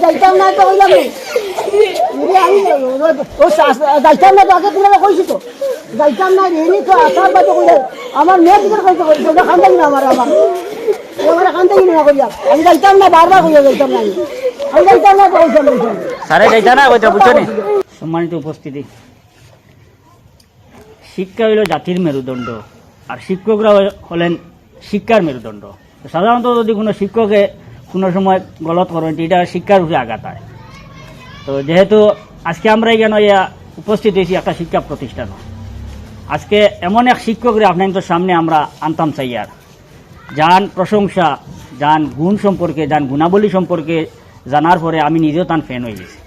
যাইতাম না তো কইলাম আমি যাইতাম না তো আগে তোমার কইছি তো যাইতাম না রেনি তো আসার বাদে কইলে আমার মেয়ে দিকে কইতে কইছে ওটা খান না আমার খান থাকি না কইয়া আমি যাইতাম না বারবার কইয়া যাইতাম না আমি যাইতাম না তো কইতাম স্যারে যাইতা না কইতা বুঝছো নি? সম্মানিত উপস্থিতি, শিক্ষা হইল জাতির মেরুদণ্ড আর শিক্ষকরা হলেন শিক্ষার মেরুদণ্ড। সাধারণত যদি কোনো শিক্ষকে কোনো সময় গলত করেন এটা শিক্ষার উপরে আঘাত হয়। তো যেহেতু আজকে আমরা এখানে উপস্থিত হয়েছি একটা শিক্ষা প্রতিষ্ঠান, আজকে এমন এক শিক্ষকরে আপনাদের সামনে আমরা আনতাম চাই আর যান প্রশংসা, যান গুণ সম্পর্কে, যান গুণাবলী সম্পর্কে জানার পরে আমি নিজেও তার ফ্যান হয়ে গেছি।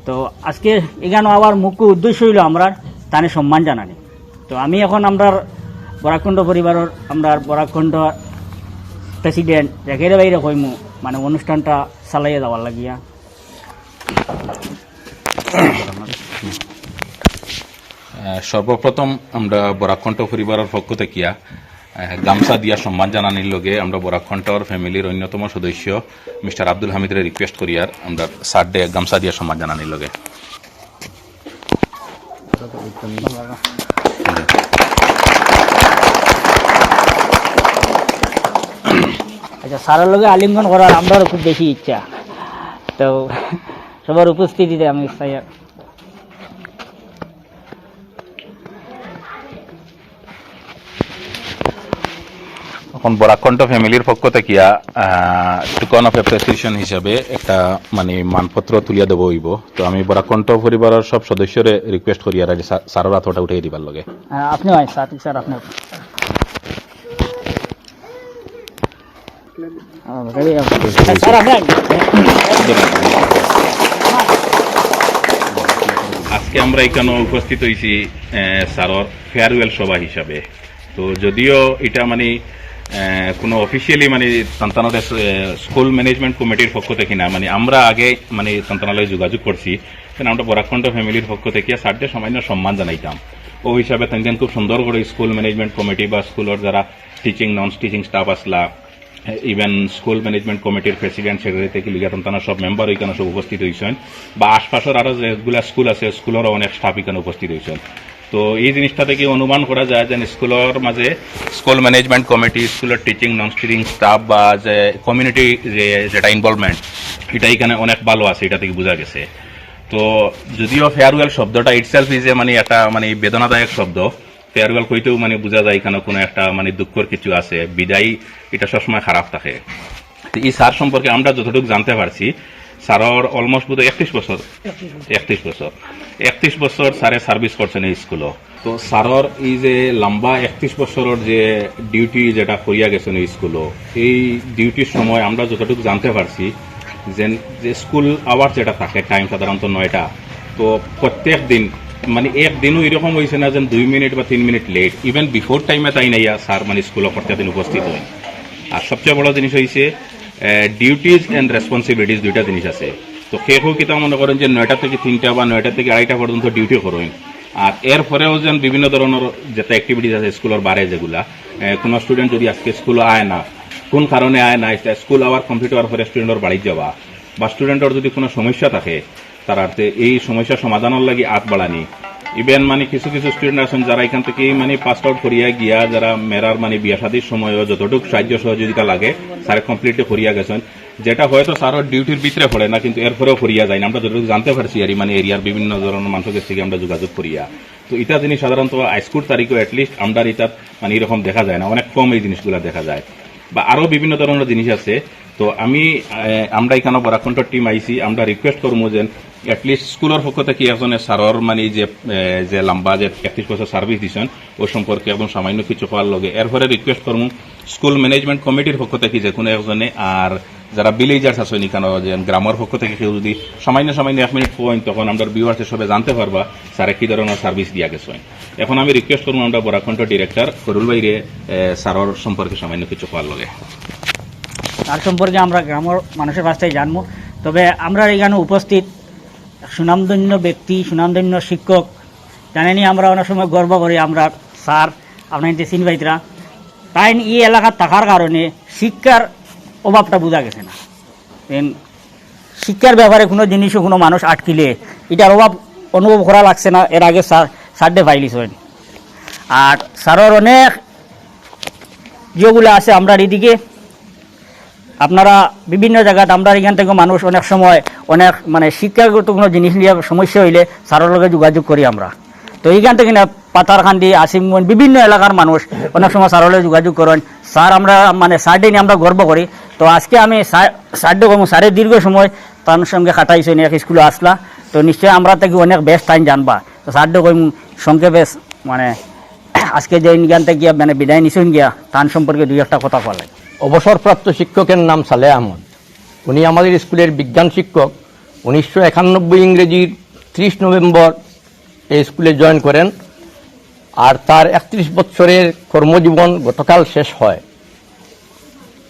তো আজকে এখানে আবার মুখ্য উদ্দেশ্য হইল আমরা তানে সম্মান জানানি। তো আমি এখন আমরা বরাকখণ্ড পরিবারের আমরা বরাকখণ্ড প্রেসিডেন্ট একের বাইরে কইমু মানে অনুষ্ঠানটা চালাইয়া যাওয়ার লাগিয়া। সর্বপ্রথম আমরা বরাকখণ্ড পরিবারের পক্ষ থেকে গামছা দিয়া সম্মান জানানির লগে আমরা বরাকখণ্ডর ফ্যামিলির অন্যতম সদস্য মিস্টার আব্দুল হামিদের রিকোয়েস্ট করি আর আমরা সারডে গামছা দিয়া সম্মান জানানির লগে। আচ্ছা, স্যারের লগে আলিঙ্গন করার আমারও খুব বেশি ইচ্ছা, তো সবার উপস্থিতিতে আমি চাই। এখন বরাকখণ্ড ফ্যামিলির পক্ষ থেকে টোকন অফ অ্যাপ্রিসিয়েশন হিসাবে একটা মানে মানপত্র তুলিয়া দেবো হইব। তো আমি বরাকখণ্ড পরিবারের সব সদস্যরে রিকোয়েস্ট করি আর স্যারের হাতটা উঠিয়ে দিবার লগে। আপনি হয় সাথী স্যার, আপনি আজকে আমরা এখানে উপস্থিত হয়েছি স্যারের ফেয়ারওয়েল সভা হিসাবে। তো যদিও এটা মানে কোনো অফিসিয়ালি মানে সন্তানদের স্কুল ম্যানেজমেন্ট কমিটির পক্ষ থেকে না, মানে আমরা আগে মানে সন্তানালয়ে যোগাযোগ করছি, কারণ আমরা বরাকখণ্ড ফ্যামিলির পক্ষ থেকে স্যারদের সামান্য সম্মান জানাইতাম। ও হিসাবে তাদের খুব সুন্দর করে স্কুল ম্যানেজমেন্ট কমিটি বা স্কুলের যারা টিচিং নন টিচিং স্টাফ আসলা, ইভেন স্কুল ম্যানেজমেন্ট কমিটির প্রেসিডেন্ট সেক্রেটারি থেকে লিগা তারা সব মেম্বার ওইখানে সব উপস্থিত হয়েছেন, বা আশপাশের আরো যেগুলা স্কুল আছে স্কুলেরও অনেক স্টাফ এখানে উপস্থিত হয়েছেন। তো এই জিনিসটা থেকে অনুমান করা যায় যে স্কুলের মাঝে স্কুল ম্যানেজমেন্ট কমিটি, স্কুলের টিচিং নন টিচিং স্টাফ বা যে কমিউনিটি যেটা ইনভলভমেন্ট এটা এখানে অনেক ভালো আছে, এটা থেকে বোঝা গেছে। তো যদিও ফেয়ারওয়েল শব্দটা ইটসেলফ ইজ মানে একটা মানে বেদনাদায়ক শব্দ, ফেয়ারওয়েল কইতেও মানে বোঝা যায় এখানে কোনো একটা মানে দুঃখের কিছু আছে, বিদায় এটা সবসময় খারাপ থাকে। এই স্যার সম্পর্কে আমরা যতটুকু জানতে পারছি, স্যারের অলমোস্ট বোধ 31 বছর স্যারে সার্ভিস করছেন এই স্কুলে। তো স্যারের এই যে লম্বা 31 বছরের যে ডিউটি যেটা করিয়া গেছেন এই স্কুলে, এই ডিউটির সময় আমরা যতটুকু জানতে পারছি যে স্কুল আওয়ার যেটা থাকে টাইম সাধারণত 9টা, তো প্রত্যেক দিন মানে একদিনও এরকম হয়েছে না যে 2 মিনিট বা 3 মিনিট লেট, ইভেন বিফোর টাইমে তাই নাইয়া স্যার মানে স্কুলে প্রত্যেক দিন উপস্থিত হয়। আর সবচেয়ে বড় জিনিস হয়েছে ডিউটিজ এন্ড রেসপন্সিবিলিটিস, দুইটা জিনিস আছে। তো কেউ কিতা মনে করেন যে 9টা থেকে 3টা বা 9টা থেকে 2:30 পর্যন্ত ডিউটি করেন, আর এরপরেও যেন বিভিন্ন ধরনের যেটা অ্যাক্টিভিটিস আছে স্কুলের বাইরে যেগুলা, কোনো স্টুডেন্ট যদি আজকে স্কুলে আয় না, কোন কারণে আয় না, স্কুল আওয়ার কমপ্লিট হওয়ার পরে স্টুডেন্টের বাড়ি যাওয়া, বা স্টুডেন্টের যদি কোনো সমস্যা থাকে তার এই সমস্যা সমাধানের লাগি হাত বাড়ানি। ইভেন মানে কিছু কিছু স্টুডেন্ট আছেন যারা এখান থেকে মানে পাস আউট করিয়া গিয়া যারা মেরার মানে বিয়া শাদির সময়ও যতটুকু সাহায্য সহযোগিতা লাগে স্যারে কমপ্লিটলি করিয়া গেছেন, যেটা হয়তো স্যারের ডিউটির ভিতরে পড়ে না কিন্তু এরপরেও করিয়া যায় না। আমরা যতটুকু জানতে পারছি আর মানে এরিয়ার বিভিন্ন ধরনের মানুষের থেকে আমরা যোগাযোগ করিয়া। তো এটা জিনিস সাধারণত হাইস্কুল তারিখও অ্যাটলিস্ট আমরা এটা মানে এরকম দেখা যায় না, অনেক কম এই জিনিসগুলো দেখা যায়, বা আরো বিভিন্ন ধরনের জিনিস আছে। তো আমরা এখানে বরাকখণ্ড টিম আইসি, আমরা রিকোয়েস্ট করবো যে অ্যাটলিস্ট স্কুলের পক্ষ থেকে একজনের স্যারের মানে যে লম্বা যে 31 বছর সার্ভিস দিচ্ছেন ও সম্পর্কে একদম সামান্য কিছু পাওয়ার লগে এরপরে রিকোয়েস্ট করবো স্কুল ম্যানেজমেন্ট কমিটির পক্ষ থেকে যে কোনো একজনে, আর যারা ভিলেজার্স আছেন এখানে যে গ্রামের পক্ষ থেকে কেউ যদি সামান্য 1 মিনিট পয়েন্ট, তখন আমরা ভিউয়ার্স হিসেবে জানতে পারবা স্যারে কি ধরনের সার্ভিস দিয়া গেছে। এখন আমি রিকোয়েস্ট করবো আমরা বরাকখণ্ড ডিরেক্টর করুল বাইরে স্যারের সম্পর্কে সামান্য কিছু পাওয়ার লগে। তার সম্পর্কে আমরা গ্রামের মানুষের কাছ থেকে জানবো। তবে আমরা এখানে উপস্থিত সুনামধন্য ব্যক্তি, সুনামধন্য শিক্ষক জানেনি, আমরা অনেক সময় গর্ব করি আমরা স্যার আপনার চিনবাইতরা, তাই এই এলাকার থাকার কারণে শিক্ষার অভাবটা বোঝা গেছে না। শিক্ষার ব্যাপারে কোনো জিনিসও কোনো মানুষ আটকিলে এটার অভাব অনুভব করা লাগছে না। এর আগে সারডে ফাইলিস হয়। আর স্যারের অনেক যেগুলো আছে আমরা এদিকে আপনারা বিভিন্ন জায়গায় আমরা এখান থেকে মানুষ অনেক সময় অনেক মানে শিক্ষাগত কোনো জিনিস নিয়ে সমস্যা হইলে স্যারের লগে যোগাযোগ করি আমরা। তো এইখান থেকে না পাতারকান্দি আসিমগঞ্জ বিভিন্ন এলাকার মানুষ অনেক সময় স্যারের লগে যোগাযোগ করেন। স্যার আমরা মানে সারডে নিয়ে আমরা গর্ব করি। তো আজকে আমি সারডে কম স্যারের দীর্ঘ সময় তার সঙ্গে কাটাইছি এক স্কুলে আসলা। তো নিশ্চয়ই আমরা থেকে অনেক বেস্ট টাইম জানবা। তো সারডে কম সংক্ষেপে মানে আজকে যে ইনগান থেকে গিয়া মানে বিদায় নিছেন গিয়া তার সম্পর্কে দুই একটা কথা বলা। অবসরপ্রাপ্ত শিক্ষকের নাম সালেহ আহমদ। উনি আমাদের স্কুলের বিজ্ঞান শিক্ষক। 1991 ইংরেজির 30 নভেম্বর এই স্কুলে জয়েন করেন। আর তার 31 বছরের কর্মজীবন গতকাল শেষ হয়।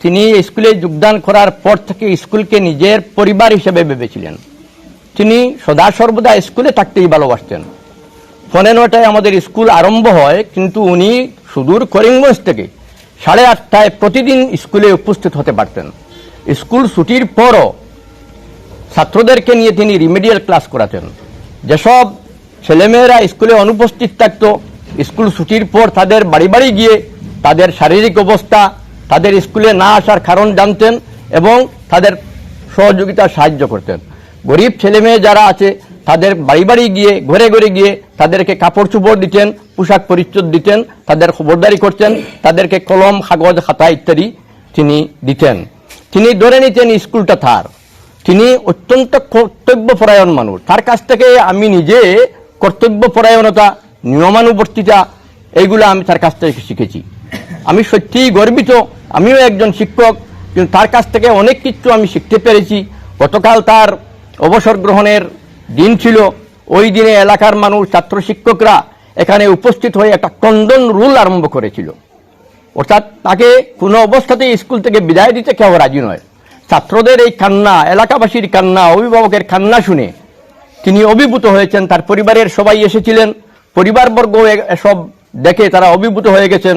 তিনি স্কুলে যোগদান করার পর থেকে স্কুলকে নিজের পরিবার হিসেবে ভেবেছিলেন। তিনি সদা সর্বদা স্কুলে থাকতেই ভালোবাসতেন। 9:30 আমাদের স্কুল আরম্ভ হয়, কিন্তু উনি সুদূর করিমগঞ্জ থেকে 8:30 প্রতিদিন স্কুলে উপস্থিত হতে পারতেন। স্কুল ছুটির পরও ছাত্রদেরকে নিয়ে তিনি রিমেডিয়াল ক্লাস করাতেন। যেসব ছেলেমেয়েরা স্কুলে অনুপস্থিত থাকত, স্কুল ছুটির পর তাদের বাড়ি বাড়ি গিয়ে তাদের শারীরিক অবস্থা, তাদের স্কুলে না আসার কারণ জানতেন এবং তাদের সহযোগিতা সাহায্য করতেন। গরিব ছেলেমেয়ে যারা আছে তাদের বাড়ি বাড়ি গিয়ে ঘরে ঘরে গিয়ে তাদেরকে কাপড় চোপড় দিতেন, পোশাক পরিচ্ছদ দিতেন, তাদের খবরদারি করতেন, তাদেরকে কলম কাগজ খাতা ইত্যাদি তিনি দিতেন। তিনি ধরে নিতেন স্কুলটা তার। তিনি অত্যন্ত কর্তব্যপরায়ণ মানুষ। তার কাছ থেকে আমি নিজে কর্তব্যপরায়ণতা, নিয়মানুবর্তিতা এইগুলো আমি তার কাছ থেকে শিখেছি। আমি সত্যিই গর্বিত। আমিও একজন শিক্ষক, কিন্তু তার কাছ থেকে অনেক কিছু আমি শিখতে পেরেছি। গতকাল তার অবসর গ্রহণের দিন ছিল। ওই দিনে এলাকার মানুষ, ছাত্র শিক্ষকরা এখানে উপস্থিত হয়ে একটা কন্দন রুল আরম্ভ করেছিল। অর্থাৎ তাকে কোনো অবস্থাতেই স্কুল থেকে বিদায় দিতে কেউ রাজি নয়। ছাত্রদের এই কান্না, এলাকাবাসীর কান্না, অভিভাবকের কান্না শুনে তিনি অভিভূত হয়েছেন। তার পরিবারের সবাই এসেছিলেন, পরিবারবর্গ এসব দেখে তারা অভিভূত হয়ে গেছেন।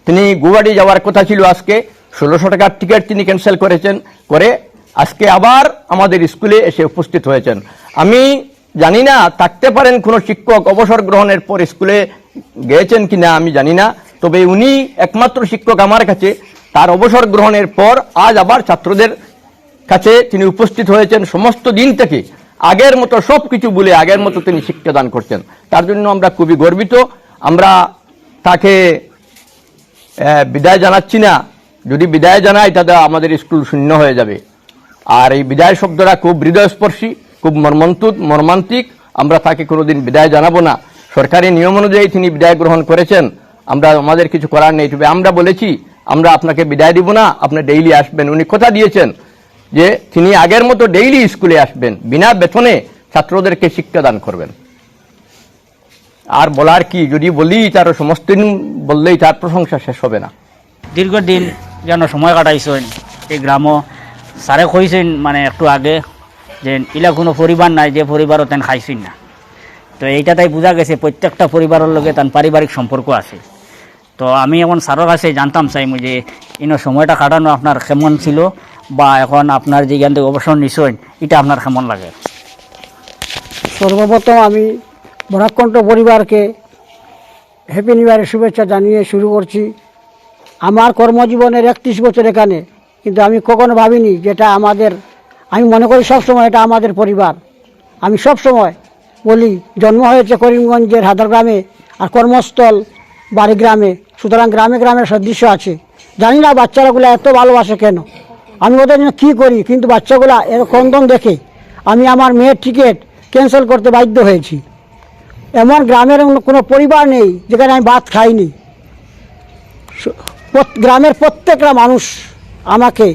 তিনি গুয়াহাটি যাওয়ার কথা ছিল আজকে, 1600 টাকার টিকিট তিনি ক্যান্সেল করেছেন, করে আজকে আবার আমাদের স্কুলে এসে উপস্থিত হয়েছেন। আমি জানি না থাকতে পারেন কোনো শিক্ষক অবসর গ্রহণের পর স্কুলে গিয়েছেন কিনা, আমি জানি না। তবে উনি একমাত্র শিক্ষক আমার কাছে। তার অবসর গ্রহণের পর আজ আবার ছাত্রদের কাছে তিনি উপস্থিত হয়েছেন। সমস্ত দিন থেকে আগের মতো সবকিছু ভুলে আগের মতো তিনি শিক্ষাদান করছেন। তার জন্য আমরা খুবই গর্বিত। আমরা তাকে বিদায় জানাচ্ছি না। যদি বিদায় জানাই তাহলে আমাদের স্কুল শূন্য হয়ে যাবে। আর এই বিদায় শব্দটা খুব হৃদয়স্পর্শী, খুব মর্মান্তিক। আমরা তাকে কোনোদিন বিদায় জানাবো না। সরকারি নিয়ম অনুযায়ী তিনি বিদায় গ্রহণ করেছেন, আমরা আমাদের কিছু করার নেই। তবে আমরা বলেছি আমরা আপনাকে বিদায় দিব না, আপনি ডেইলি আসবেন। উনি কথা দিয়েছেন যে তিনি আগের মতো ডেইলি স্কুলে আসবেন, বিনা বেতনে ছাত্রদেরকে শিক্ষাদান করবেন। আর বলার কি, যদি বলি তার সমস্ত দিন বললেই তার প্রশংসা শেষ হবে না। দীর্ঘদিন যেন সময় কাটাইছেন এই গ্রামও। স্যারে কইছেন মানে একটু আগে যে ইলা কোনো পরিবার নাই যে পরিবারও তেন খাইছেন না। তো এইটা তাই বোঝা গেছে প্রত্যেকটা পরিবারের লগে তার পারিবারিক সম্পর্ক আছে। তো আমি এখন স্যারের কাছে জানতাম চাইমু যে ইনো সময়টা কাটানো আপনার কেমন ছিল, বা এখন আপনার যেখান থেকে অবসর নিছেন এটা আপনার কেমন লাগে? সর্বপ্রথম আমি বরাকণ্ঠ পরিবারকে হ্যাপি নিউ ইয়ারের শুভেচ্ছা জানিয়ে শুরু করছি। আমার কর্মজীবনের 31 বছর এখানে, কিন্তু আমি কখনো ভাবিনি যেটা আমাদের, আমি মনে করি সবসময় এটা আমাদের পরিবার। আমি সবসময় বলি জন্ম হয়েছে করিমগঞ্জের হাদারগ্রামে আর কর্মস্থল বাড়িগ্রামে, সুতরাং গ্রামে গ্রামের সদৃশ্য আছে। জানি না বাচ্চারাগুলো এত ভালোবাসে কেন, আমি ওদের জন্য কী করি, কিন্তু বাচ্চাগুলা এর ক্রন্দন দেখে আমি আমার মেয়ের টিকিট ক্যান্সেল করতে বাধ্য হয়েছি। এমন গ্রামের কোনো পরিবার নেই যেখানে আমি ভাত খাইনি। গ্রামের প্রত্যেকটা মানুষ আমাকে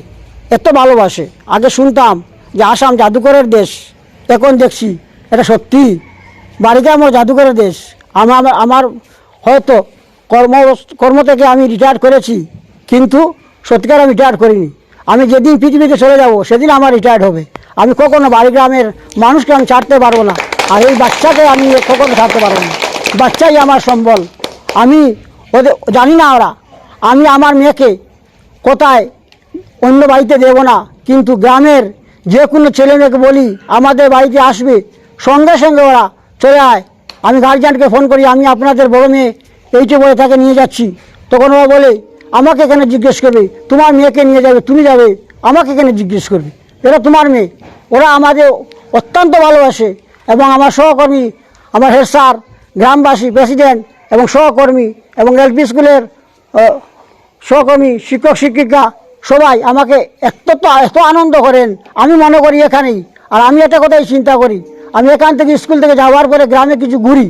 এত ভালোবাসে। আগে শুনতাম যে আসাম জাদুকরের দেশ, এখন দেখছি এটা সত্যি বাড়িগ্রাম ও জাদুকরের দেশ। আমার হয়তো কর্ম থেকে আমি রিটায়ার করেছি, কিন্তু সত্যিকার আমি রিটায়ার করিনি। আমি যেদিন পৃথিবীতে চলে যাব সেদিন আমার রিটায়ার্ড হবে। আমি কখনো বাড়িগ্রামের মানুষকে আমি ছাড়তে পারবো না, আর এই বাচ্চাকে আমি কখনো ছাড়তে পারবো না। বাচ্চাই আমার সম্বল। আমি ওদের জানি না ওরা, আমি আমার মেয়েকে কোথায় অন্য বাড়িতে দেব না, কিন্তু গ্রামের যে কোনো ছেলে মেয়েকে বলি আমাদের বাড়িতে আসবে, সঙ্গে সঙ্গে ওরা চলে আয়। আমি গার্জিয়ানকে ফোন করি, আমি আপনাদের বড় মেয়ে এইটে বলে তাকে নিয়ে যাচ্ছি, তখন ওরা বলে আমাকে এখানে জিজ্ঞেস করবে, তোমার মেয়েকে নিয়ে যাবে, তুমি যাবে, আমাকে এখানে জিজ্ঞেস করবে, এটা তোমার মেয়ে। ওরা আমাদের অত্যন্ত ভালোবাসে এবং আমার সহকর্মী, আমার হেড স্যার, গ্রামবাসী, প্রেসিডেন্ট এবং সহকর্মী এবং এলপি স্কুলের সহকর্মী, শিক্ষক শিক্ষিকা সবাই আমাকে এত আনন্দ করেন, আমি মনে করি এখানেই। আর আমি একটা কথাই চিন্তা করি, আমি এখান থেকে স্কুল থেকে যাওয়ার পরে গ্রামে কিছু ঘুরি,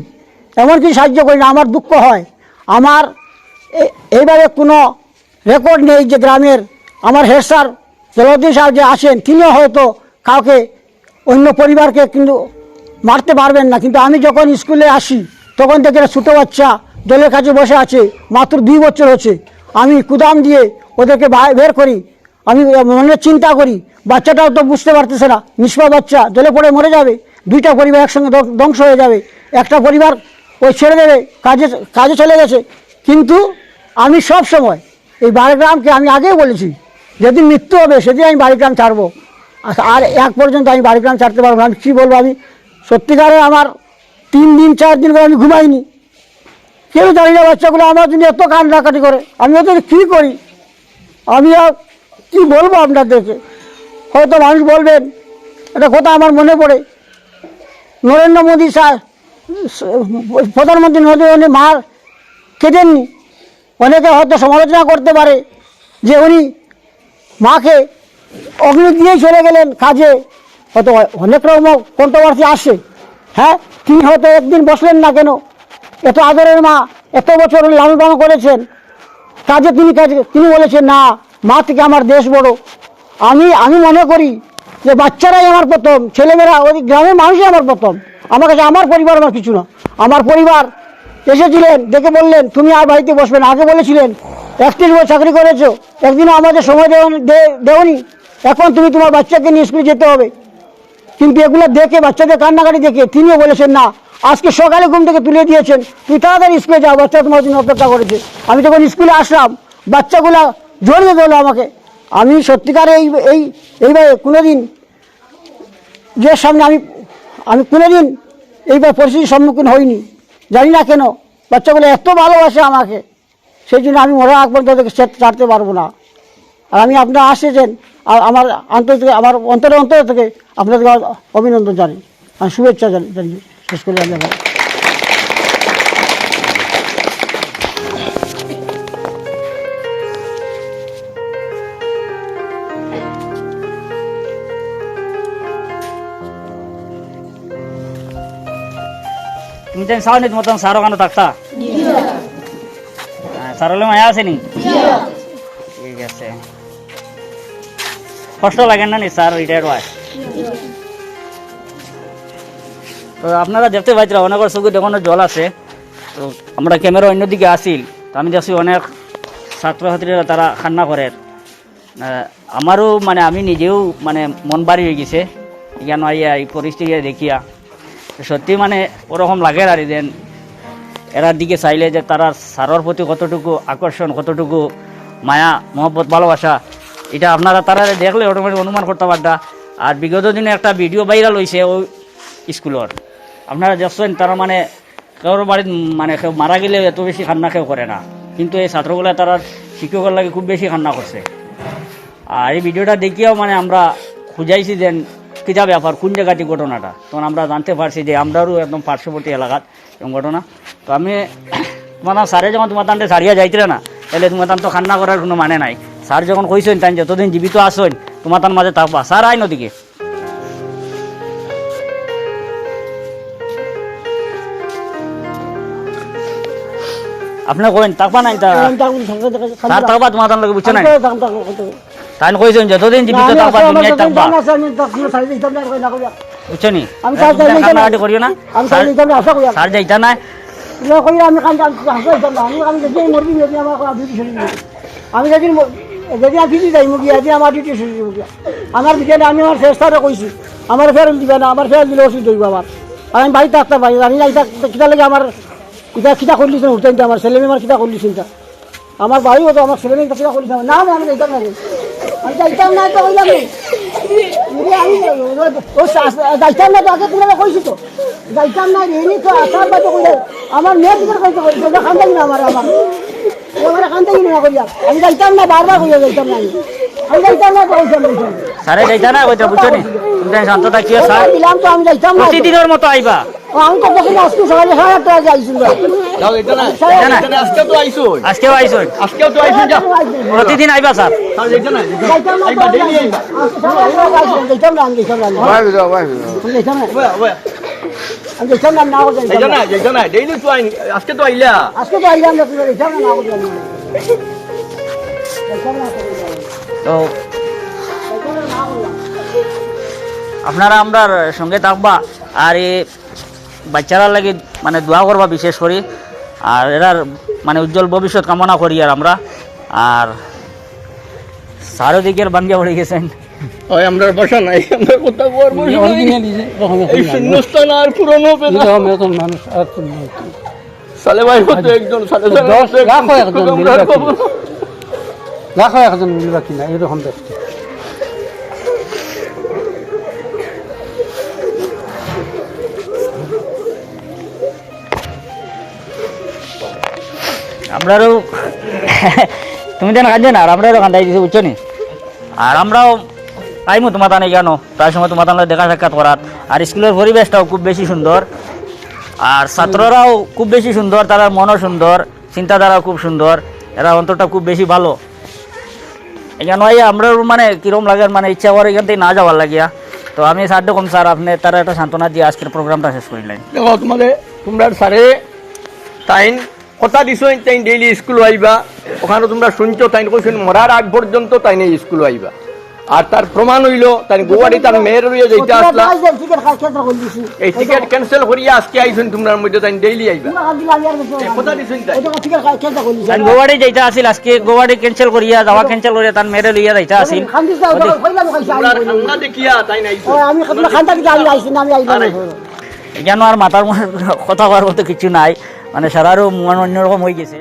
এমন কিছু সাহায্য করি না, আমার দুঃখ হয়। আমার এইভাবে কোনো রেকর্ড নেই যে গ্রামের আমার হেড স্যার জলদি সাহেব যে আসেন, তিনিও হয়তো কাউকে অন্য পরিবারকে কিন্তু মারতে পারবেন না, কিন্তু আমি যখন স্কুলে আসি তখন থেকে ছোটো বাচ্চা জলের কাছে বসে আছে, মাত্র 2 বছর হচ্ছে, আমি কুদাম দিয়ে ওদেরকে বের করি। আমি মনে চিন্তা করি বাচ্চাটাও তো বুঝতে পারতেছে না, নিষ্পাপ বাচ্চা জলে পড়ে মরে যাবে, 2টা পরিবার একসঙ্গে ধ্বংস হয়ে যাবে, একটা পরিবার ওই ছেড়ে দেবে, কাজে চলে গেছে। কিন্তু আমি সব সময় এই বাড়িগ্রামকে আমি আগেই বলেছি, যেদিন মৃত্যু হবে সেদিন আমি বাড়িগ্রাম ছাড়বো, আর এক পর্যন্ত আমি বাড়িগ্রাম ছাড়তে পারবো না। আমি কী বলবো, আমি সত্যিকারে আমার 3 দিন 4 দিন করে আমি ঘুমাইনি, কেউ জানি না বাচ্চাগুলো আমার জন্য এত কান্নাকাটি করে, আমি ওদের কী করি, আমি আর কী বলবো আপনাদেরকে। হয়তো মানুষ বলবেন, একটা কথা আমার মনে পড়ে, নরেন্দ্র মোদী স্যার প্রধানমন্ত্রী নরেন্দ্র মোদী মার কেটেননি, অনেকে হয়তো সমালোচনা করতে পারে যে উনি মাকে অগ্নি দিয়েই চলে গেলেন কাজে, হয়তো অনেক রকম কন্ট্রোভার্সি আসে। হ্যাঁ, তিনি হয়তো একদিন বসলেন না কেন, এত আদরের মা, এত বছর লালন পালন করেছেন, তিনি বলেছেন না, মা থেকে আমার দেশ বড়। আমি মনে করি যে বাচ্চারাই আমার প্রথম, ছেলেমেয়েরা ওই গ্রামের মানুষই আমার প্রথম, আমার কাছে আমার পরিবার আমার কিছু না। আমার পরিবার এসেছিলেন, দেখে বললেন তুমি আর বাড়িতে বসবেন, আগে বলেছিলেন 31 বছর চাকরি করেছো, একদিনও আমাদের সময় দেওনি, এখন তুমি তোমার বাচ্চাকে নিয়ে স্কুলে যেতে হবে। কিন্তু এগুলো দেখে, বাচ্চাদের কান্নাকাটি দেখে তিনিও বলেছেন না, আজকে সকালে ঘুম থেকে তুলে দিয়েছেন, তুই তাড়াতাড়ি স্কুলে যাও, বাচ্চা তোমার জন্য অপেক্ষা করেছে। আমি যখন স্কুলে আসলাম বাচ্চাগুলা জড়িয়ে দিল আমাকে। আমি সত্যিকারে এইভাবে কোনোদিন যে সামনে আমি কোনোদিন এইভাবে পরিস্থিতির সম্মুখীন হইনি, জানি না কেন বাচ্চাগুলো এত ভালোবাসে আমাকে, সেই জন্য আমি মরা আগ পর্যন্ত তাদেরকে ছাড়তে পারবো না। আর আমি আপনারা আসেছেন, আর আমার আমার অন্তর থেকে আপনাদেরকে অভিনন্দন জানাই, আমি শুভেচ্ছা জানি শেষ করে আমি। তুমি তো চাও নি তোমার তখন সারও কেন থাকতা, সারলে মায়া আছে নি? ঠিক আছে, কষ্ট লাগে না নি স্যার রিটায়ার্ড হয়? তো আপনারা দেখতে পাইছিলেন অনেকের চোখে দেখুন জল আছে। তো আমরা ক্যামেরা অন্যদিকে আসিল, তো আমি দেখছি অনেক ছাত্রছাত্রীরা তারা কান্না করে। আমারও মানে আমি নিজেও মানে মন বাড়ি হয়ে গেছে কেন আইয়া এই পরিস্থিতি দেখিয়া। সত্যি মানে ওরকম লাগে আর যেন এরার দিকে চাইলে যে তারা সারর প্রতি কতটুকু আকর্ষণ, কতটুকু মায়া মহব্বত ভালোবাসা, এটা আপনারা তারা দেখলে অটোমেটিক অনুমান করতে পারতা। আর বিগত দিনে একটা ভিডিও ভাইরাল হয়েছে ওই স্কুলের, আপনারা দেখছেন তারা মানে কেউর বাড়ির মানে কেউ মারা গেলে এত বেশি কান্না কেউ করে না, কিন্তু এই ছাত্রগুলো তারা শিক্ষকের লাগে খুব বেশি কান্না করছে। আর এই ভিডিওটা দেখিয়াও মানে আমরা খুঁজাইছি যে কিতা ব্যাপার, কোন জায়গাতে ঘটনাটা, তখন আমরা জানতে পারছি যে আমরাও একদম পার্শ্ববর্তী এলাকাত এরকম ঘটনা। তো আমি তোমার স্যারে যখন তোমার তান্তে ছাড়িয়া যাইতে না, তাহলে তোমার তান তো কান্না করার কোনো মানে নাই। স্যার যখন কইছেন তাই যতদিন জীবিত আসেন তোমার তার মাঝে থাকবা, স্যার আইন ওদিকে আপনি কইন থাকবা নাই, স্যার থাকবা তোমার তার লোকে বুঝছো না, তাই কইছেন যতদিন জীবিত থাকবা দুনিয়ায় থাকবা, বুঝছো নি? কান্নাকাটি করিও না, স্যার যাইতা নাই। আমি যদি ফিরি যাই মুগি আজি আমার ডিউটি শুরু মুগিয়া আমার বিকেলে আমি আমার চেষ্টারে কইছি আমার ফেরত দিবে না, আমার ফেরত দিলে ওষুধ হইব আমার। আর আমি বাড়িতে থাকতে পারি জানি না, কিতা লাগে আমার এটা কিতা করলিছেন উঠতেন, আমার ছেলে মেয়ে আমার কিতা করলিছেন, আমার বাড়ি হতো আমার ছেলে মেয়ে কিতা করলিছেন না, আমি যাইতাম না, আমি যাইতাম না, এটা হইলাম যাইতাম না তো আগে তোমাকে কইছি তো যাইতাম না রেনি তো আসার বাদে কইলে আমার মেয়ে দিকে কইতে কইছে ওটা খান না আমার খান থাকি না কইয়া আমি যাইতাম না বারবার কইয়া যাইতাম না আমি যাইতাম না তো কইতাম স্যারে যাইতা না কইতে বুঝছো নি তুমি শান্ত থাকিও স্যার দিলাম তো আমি যাইতাম না প্রতিদিনের মতো আইবা আমি তো দেখি আজকে সকালে 7:30 টাকা যাইছিল আজকেও তো আইছো আজকেও আইছো আজকেও তো আইছো যা প্রতিদিন আইবা স্যার যাইতাম না আইবা ডেইলি আইবা যাইতাম না আমি যাইতাম না আমি যাইতাম না যাইতো না ডেইলি তো আজকে তো আইলা আজকে তো আইলাম না তুমি যাইতাম না তো আপনারা আমরার সঙ্গে থাকবা আর এই বাচ্চারা লাগে মানে দোয়া করবা বিশেষ করে আর এরার মানে উজ্জ্বল ভবিষ্যৎ কামনা করি আর আমরা আর চারোদিকের বাঙ্গিয়া পড়ে গেছেন ওই আমরা বসা নাই আমরা কোথাও করবো এই শূন্যস্থান আর পুরনো সালে ভাই হতো একজন সালে লাখো একজন মিলবা কিনা এরকম দেখতে আমরাও তুমি যেন কাঁদছে না আর আমরাও কান্দাই দিছি বুঝছো নি আর আমরাও আইমু তোমার তানে কেন প্রায় সময় তোমার তাহলে দেখা সাক্ষাৎ করার আর স্কুলের পরিবেশটাও খুব বেশি সুন্দর আর ছাত্ররাও খুব বেশি সুন্দর তার মনও সুন্দর চিন্তাধারাও খুব সুন্দর এরা অন্তরটা খুব বেশি ভালো এখানে আমরা মানে কিরম লাগে মানে ইচ্ছা করে এখান থেকে না যাওয়ার লাগিয়া তো আমি স্যার কম স্যার আপনি তারা একটা সান্ত্বনা দিয়ে আজকের প্রোগ্রামটা শেষ করিলেন দেখো তোমাদের তোমরা স্যারে তাইন কথা দিছো তাই ডেইলি স্কুল আইবা ওখানে তোমরা শুনছো তাই কইছেন মরার আগ পর্যন্ত তাই নেই স্কুল আইবা আর তার প্রমাণ হইল তাই গোয়াড়ি তার মেয়ের রইয়া যাইতে আসলা এই টিকেট ক্যান্সেল করিয়া আজকে আইছেন তোমরার মধ্যে তাই ডেইলি আইবা কথা দিছেন তাই গোয়াড়ি যাইতা আসিল আজকে গোয়াড়ি ক্যান্সেল করিয়া যাওয়া ক্যান্সেল করিয়া তার মেরে লইয়া যাইতা আসিল তোমরা খান্না দেখিয়া তাই নাইছো আমি খান্তা দিকে আমি আইছি না আমি আইলাম কেন আর মাথার কথা করার মতো কিছু নাই মানে সারারও মন অন্যরকম হয়ে গেছে